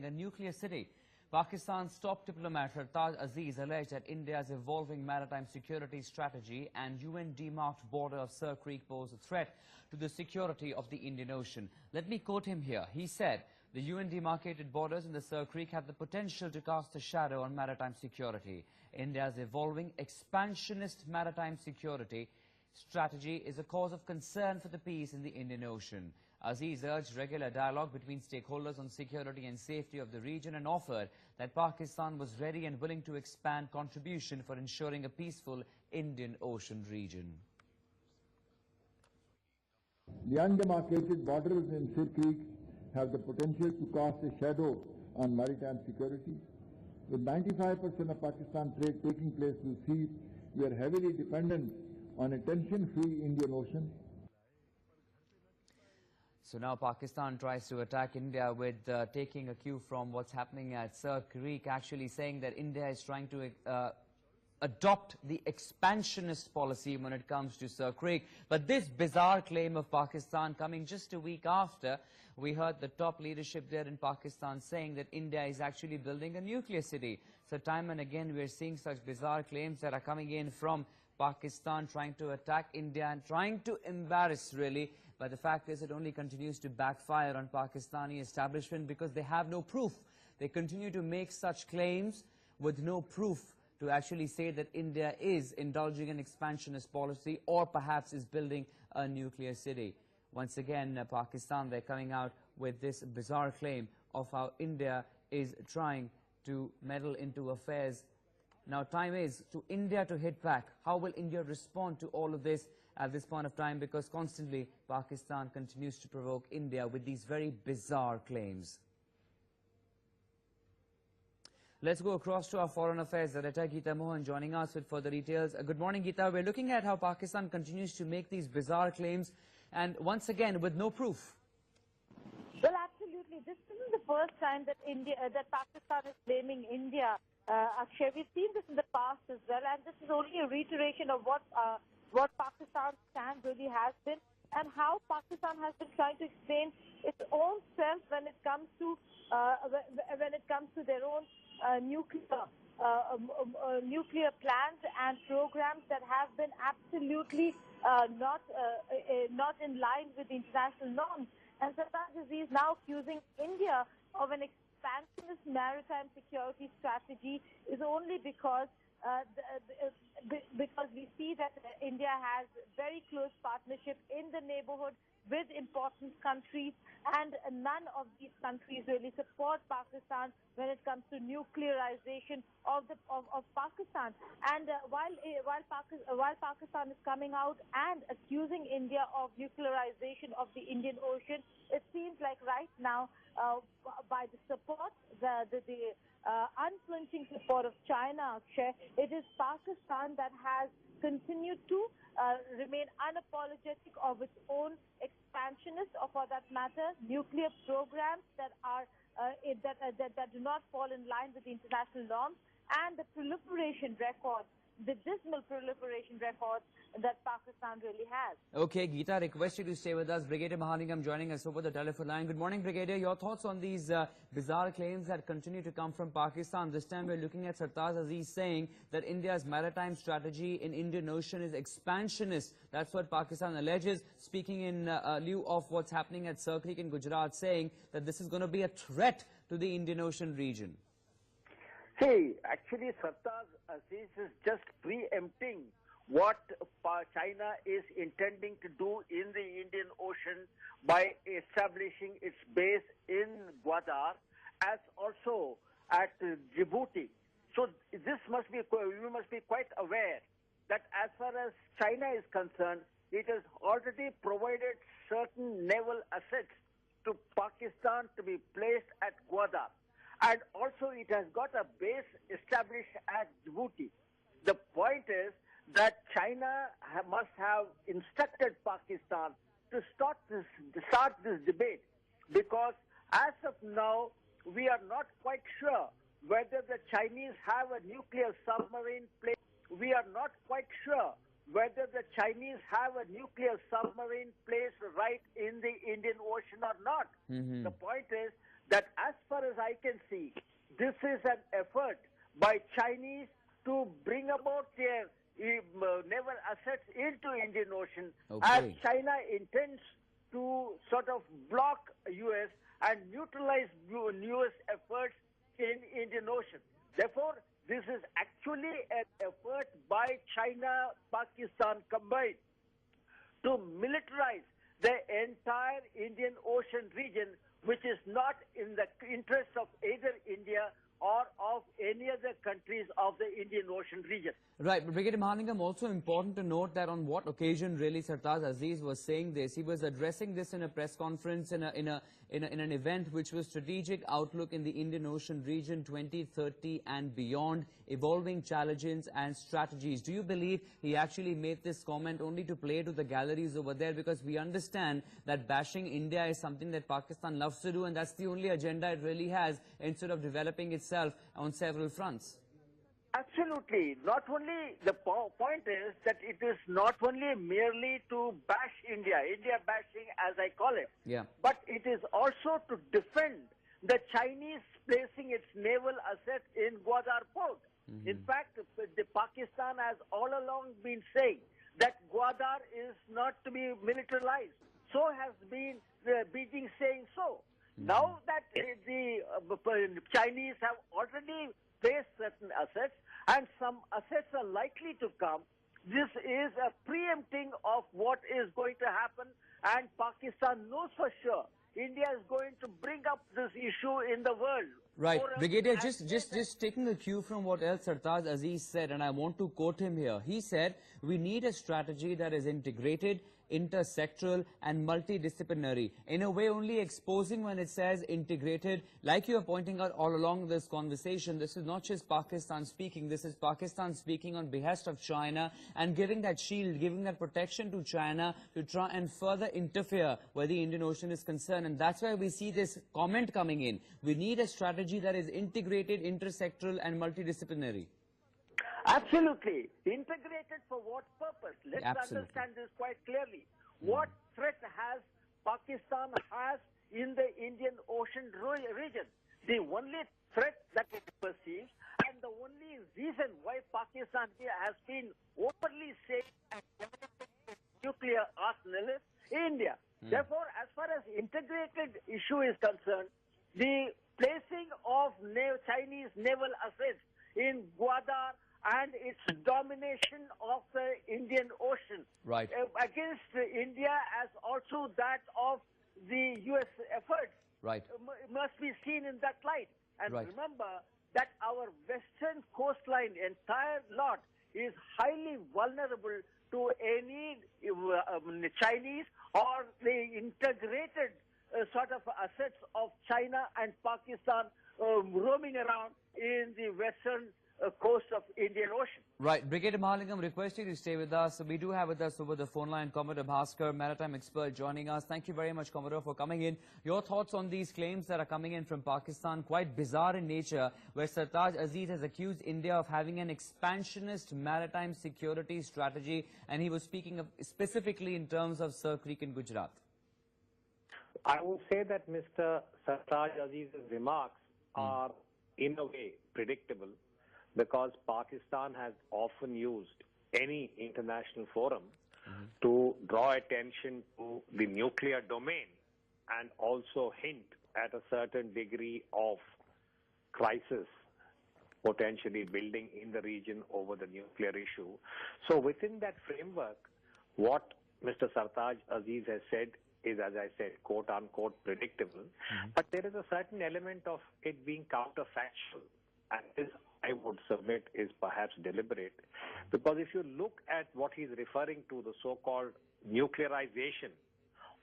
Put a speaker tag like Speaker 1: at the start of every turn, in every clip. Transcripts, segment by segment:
Speaker 1: a nuclear city. Pakistan's top diplomat Sartaj Aziz alleged that India's evolving maritime security strategy and UN-demarked border of Sir Creek pose a threat to the security of the Indian Ocean. Let me quote him here. He said, "The UN-demarcated borders in the Sir Creek have the potential to cast a shadow on maritime security. India's evolving expansionist maritime security strategy is a cause of concern for the peace in the Indian Ocean." Aziz urged regular dialogue between stakeholders on security and safety of the region and offered that Pakistan was ready and willing to expand contribution for ensuring a peaceful Indian Ocean region.
Speaker 2: The undemarcated borders in Sir Creek have the potential to cast a shadow on maritime security. With 95% of Pakistan trade taking place through sea, we are heavily dependent on a tension-free Indian Ocean.
Speaker 1: So now Pakistan tries to attack India with taking a cue from what's happening at Sir Creek, actually saying that India is trying to adopt the expansionist policy when it comes to Sir Creek. But this bizarre claim of Pakistan coming just a week after we heard the top leadership there in Pakistan saying that India is actually building a nuclear city. So time and again we are seeing such bizarre claims that are coming in from Pakistan, trying to attack India and trying to embarrass really. But the fact is it only continues to backfire on Pakistani establishment because they have no proof. They continue to make such claims with no proof to actually say that India is indulging in expansionist policy or perhaps is building a nuclear city. Once again, Pakistan, they're coming out with this bizarre claim of how India is trying to meddle into affairs. Now, time is to India to hit back. How will India respond to all of this at this point of time? Because constantly, Pakistan continues to provoke India with these very bizarre claims. Let's go across to our foreign affairs editor, Geeta Mohan, joining us with further details. Good morning, Geeta. We're looking at how Pakistan continues to make these bizarre claims, and once again, with no proof.
Speaker 3: Well, absolutely. This isn't the first time that Pakistan is blaming India. Akshay, we've seen this in the past as well, and this is only a reiteration of what Pakistan's stand really has been, and how Pakistan has been trying to explain its own self when it comes to their own nuclear plans and programs that have been absolutely not in line with the international norms. And Sartaj Aziz now accusing India of an expansionist maritime security strategy is only because we see that India has very close partnership in the neighborhood with important countries, and none of these countries really support Pakistan when it comes to nuclearization of Pakistan. And while Pakistan is coming out and accusing India of nuclearization of the Indian Ocean, it seems like right now, by the support, the unflinching support of China, Akshay, it is Pakistan that has continued to remain unapologetic of its own expansionist, or for that matter, nuclear programs that do not fall in line with the international norms, and the proliferation record, the dismal proliferation record that Pakistan really has.
Speaker 1: Okay, Geeta, request you to stay with us. Brigadier Mahaningam joining us over the telephone line. Good morning, Brigadier. Your thoughts on these bizarre claims that continue to come from Pakistan? This time we're looking at Sartaj Aziz saying that India's maritime strategy in Indian Ocean is expansionist. That's what Pakistan alleges, speaking in lieu of what's happening at Sir Creek in Gujarat, saying that this is going to be a threat to the Indian Ocean region.
Speaker 4: See, actually, Sartaj Aziz is just preempting what China is intending to do in the Indian Ocean by establishing its base in Gwadar, as also at Djibouti. So this must be, you must be quite aware that as far as China is concerned, it has already provided certain naval assets to Pakistan to be placed at Gwadar. And also it has got a base established at Djibouti. The point is that China must have instructed Pakistan to start this debate, because as of now, we are not quite sure whether the Chinese have a nuclear submarine placed. We are not quite sure whether the Chinese have a nuclear submarine placed right in the Indian Ocean or not. The point is that as far as I can see, this is an effort by Chinese to bring about their naval assets into Indian Ocean, as
Speaker 1: Okay.
Speaker 4: China intends to sort of block US and neutralize US efforts in Indian Ocean. Therefore, this is actually an effort by China, Pakistan combined to militarize the entire Indian Ocean region, which is not in the interest of either India or of any other countries of the Indian Ocean region.
Speaker 1: Right, but Brigadier Mahalingam, also important to note that on what occasion really Sartaj Aziz was saying this. He was addressing this in a press conference in an event which was Strategic Outlook in the Indian Ocean Region 2030 and Beyond, Evolving Challenges and Strategies. Do you believe he actually made this comment only to play to the galleries over there? Because we understand that bashing India is something that Pakistan loves to do, and that's the only agenda it really has, instead of developing itself on several fronts.
Speaker 4: Absolutely. Not only, the point is that it is not only merely to bash India bashing as I call it,
Speaker 1: Yeah.
Speaker 4: but it is also to defend the Chinese placing its naval assets in Gwadar port. In fact, the Pakistan has all along been saying that Gwadar is not to be militarized. So has been Beijing saying so. Now that the Chinese have already placed certain assets, and some assets are likely to come, this is a preempting of what is going to happen, and Pakistan knows for sure India is going to bring up this issue in the world.
Speaker 1: Right.
Speaker 4: Forum
Speaker 1: Brigadier,
Speaker 4: and
Speaker 1: just taking a cue from what else Sartaj Aziz said, and I want to quote him here. He said, we need a strategy that is integrated, intersectoral and multidisciplinary. In a way, only exposing when it says integrated. Like you are pointing out all along this conversation, this is not just Pakistan speaking, this is Pakistan speaking on behest of China and giving that shield, giving that protection to China to try and further interfere where the Indian Ocean is concerned. And that's why we see this comment coming in. We need a strategy that is integrated, intersectoral and multidisciplinary.
Speaker 4: Absolutely. Integrated for what purpose? Let's
Speaker 1: Absolutely.
Speaker 4: understand this quite clearly. What threat has Pakistan has in the Indian Ocean region? The only threat that it perceives, and the only reason why Pakistan has been openly saying and nuclear arsenal is India. Therefore, as far as integrated issue is concerned, the placing of Chinese naval assets in Gwadar and its domination of the Indian Ocean
Speaker 1: Right.
Speaker 4: against India, as also that of the U.S. efforts,
Speaker 1: Right.
Speaker 4: Must be seen in that light. And
Speaker 1: Right.
Speaker 4: remember that our western coastline, entire lot, is highly vulnerable to any Chinese or the integrated sort of assets of China and Pakistan roaming around in the western coast of Indian Ocean.
Speaker 1: Right. Brigadier Mahalingam, request you to stay with us. We do have with us over the phone line Commodore Bhaskar, maritime expert, joining us. Thank you very much, Commodore, for coming in. Your thoughts on these claims that are coming in from Pakistan, quite bizarre in nature, where Sartaj Aziz has accused India of having an expansionist maritime security strategy, and he was speaking of specifically in terms of Sir Creek in Gujarat.
Speaker 5: I would say that Mr. Sartaj Aziz's remarks are, in a way, predictable, because Pakistan has often used any international forum to draw attention to the nuclear domain and also hint at a certain degree of crisis potentially building in the region over the nuclear issue. So within that framework, what Mr. Sartaj Aziz has said is, as I said, quote-unquote predictable, but there is a certain element of it being counterfactual, and this, I would submit, is perhaps deliberate, because if you look at what he's referring to, the so-called nuclearization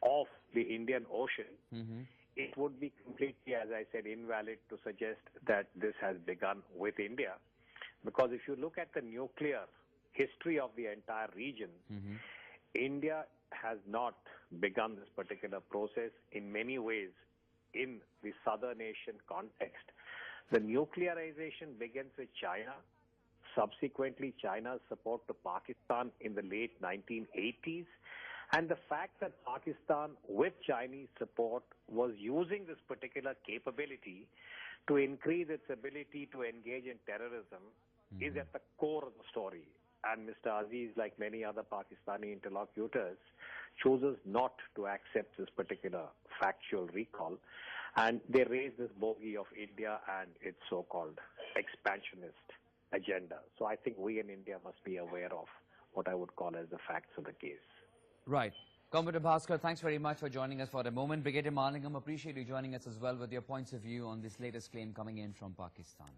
Speaker 5: of the Indian Ocean, it would be completely, as I said, invalid to suggest that this has begun with India, because if you look at the nuclear history of the entire region, India has not begun this particular process in many ways in the Southern Asian context. The nuclearization begins with China, subsequently China's support to Pakistan in the late 1980s, And the fact that Pakistan, with Chinese support, was using this particular capability to increase its ability to engage in terrorism is at the core of the story. And Mr. Aziz, like many other Pakistani interlocutors, chooses not to accept this particular factual recall. And they raise this bogey of India and its so-called expansionist agenda. So I think we in India must be aware of what I would call as the facts of the case.
Speaker 1: Right. Comrade Bhaskar, thanks very much for joining us for a moment. Brigadier Malingam, appreciate you joining us as well with your points of view on this latest claim coming in from Pakistan.